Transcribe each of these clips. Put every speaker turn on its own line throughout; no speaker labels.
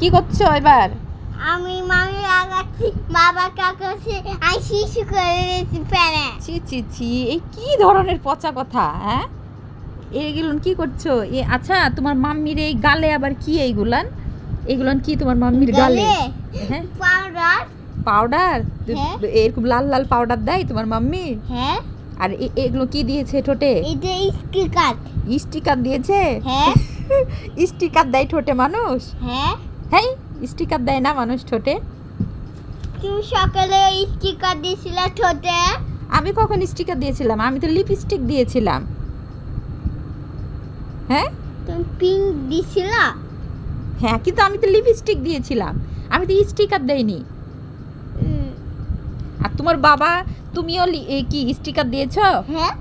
কি করছো এবার?
আমি মামি লাগাচ্ছি, বাবা কাকাছে আই শিশু করে দিয়েছি প্যানে।
ছি ছি ছি, এই কি ধরনের পচা কথা, হ্যাঁ? এইগুলো কি করছো? আচ্ছা, তোমার মাম্মির এই গালে আবার কি এইগুলান? এগুলান কি তোমার মাম্মির গালে? হ্যাঁ,
পাউডার।
পাউডার।
হ্যাঁ।
এরকম লাল লাল পাউডার দেয় তোমার মাম্মি?
হ্যাঁ।
আর এগুলো কি দিয়েছে ঠোঁটে?
এটা স্টিকার।
স্টিকার দিয়েছে?
হ্যাঁ।
স্টিকার দেয় ঠোঁটে মানুষ?
হ্যাঁ।
হ্যাঁ, স্টিকার দেয় না মানুষ ঠোঁটে?
তুমি সকালে স্টিকার দিয়েছিলে ঠোঁটে?
আমি কখন স্টিকার দিয়েছিলাম? আমি তো লিপস্টিক দিয়েছিলাম। হ্যাঁ,
তুমি পিঙ্ক দিছিলা?
হ্যাঁ, কিন্তু আমি তো লিপস্টিক দিয়েছিলাম, আমি তো স্টিকার দেইনি। আর তোমার বাবা, তুমিও কি স্টিকার দিয়েছো?
হ্যাঁ।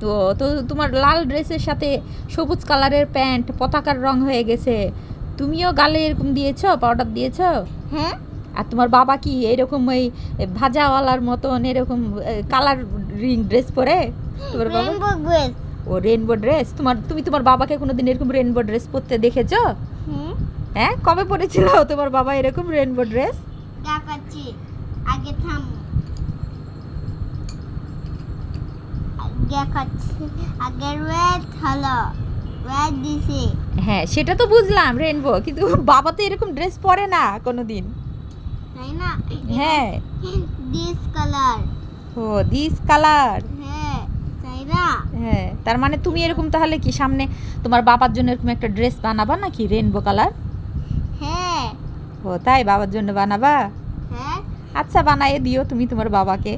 তো তো তোমার লাল ড্রেসের সাথে সবুজ কালারের প্যান্ট পতাকার রং হয়ে গেছে, তুমিও গালে এরকম দিয়েছো, পাউডার দিয়েছো?
হ্যাঁ।
আর তোমার বাবা কি এরকম ওই ভাজাওয়ালার মতন এরকম কালার রিং ড্রেস পরে? তোমার বাবা
রেইনবো ড্রেস।
ও রেইনবো ড্রেস। তুমি তোমার বাবাকে কোনোদিন এরকম রেইনবো ড্রেস পরতে দেখেছো?
হুম।
হ্যাঁ, কবে পরেছিল তোমার বাবা এরকম রেইনবো ড্রেস?
দেখাচ্ছি, আগে থাম। দেখাচ্ছি, আগে রেড হলো, রেড দিছি।
হ্যাঁ, সেটা তো বুঝলাম রেইনবো, কিন্তু বাবা তো এরকম ড্রেস পরে না কোনোদিন।
তাই না?
হ্যাঁ।
This colour.
ও দিস কালার।
হ্যাঁ, তাই না?
হ্যাঁ, তার মানে তুমি এরকম তাহলে কি সামনে তোমার বাবার জন্য এরকম একটা ড্রেস বানাবা নাকি রেইনবো কালার?
হ্যাঁ।
ও তাই, বাবার জন্য বানাবা?
হ্যাঁ।
আচ্ছা, বানায়ে দিও তুমি তোমার বাবাকে।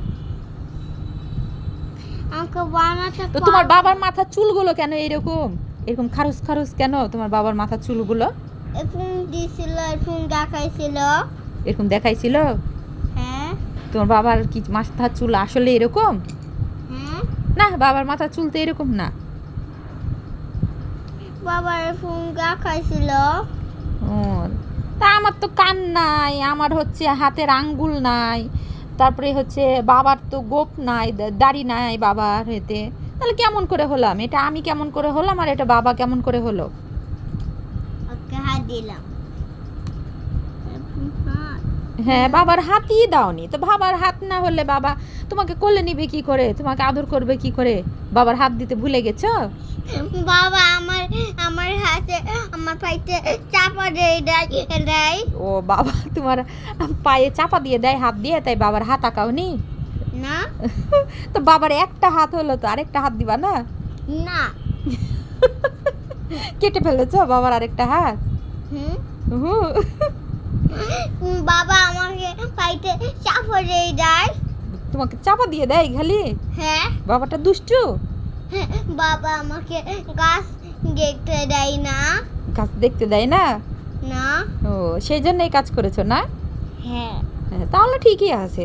আমাকে বানাতে
তো তোমার বাবার মাথার চুলগুলো কেন এরকম এরকম খারুস খারুস কেন? তোমার বাবার মাথার চুলগুলো
এখন দিছিল, এখন দেখাইছিল।
এরকম দেখাইছিল?
হ্যাঁ।
তোমার বাবার কি মাথার চুল আসলে এরকম?
হ্যাঁ।
না, বাবার মাথার চুল তো এরকম না।
বাবার ফোন দেখাইছিল।
ও, তা আমার তো কান নাই, আমার হচ্ছে হাতের আঙ্গুল নাই, তারপরে হচ্ছে বাবার তো গোপ নাই, দাড়ি নাই বাবার হেতে, তাহলে কেমন করে হলাম? এটা আমি কেমন করে হলাম আর এটা বাবা কেমন করে হলো?
ওকে হাত দিলাম।
হ্যাঁ, বাবার হাতই দাওনি তো। বাবার হাত না হলে বাবা তোমাকে কোলে নিবে কি করে, তোমাকে আদর করবে কি করে? বাবার হাত দিতে ভুলে গেছো?
বাবা আমার আমার হাতে, আমার পাইতে চাপা দেয়।
ও বাবা তোমার পায়ে চাপা দিয়ে দেয় হাত দিয়ে, তাই বাবার হাত আঁকাওনি?
না।
তো বাবার একটা হাত হলো, তো আরেকটা হাত দিবা না?
না।
কেটে ফেলেছো বাবার আরেকটা হাত?
হুম।
হুম।
বাবা আমাকে পাইতে চাপা দেয়।
তোমাকে চাপা দিয়ে দেয় খালি?
হ্যাঁ।
বাবাটা দুষ্টু।
বাবা আমাকে গাছ দেখতে দেয় না।
গাছ দেখতে দেয় না?
না।
ও, সেই জন্যই কাজ করেছো না?
হ্যাঁ।
হ্যাঁ, তাহলে ঠিকই আছে।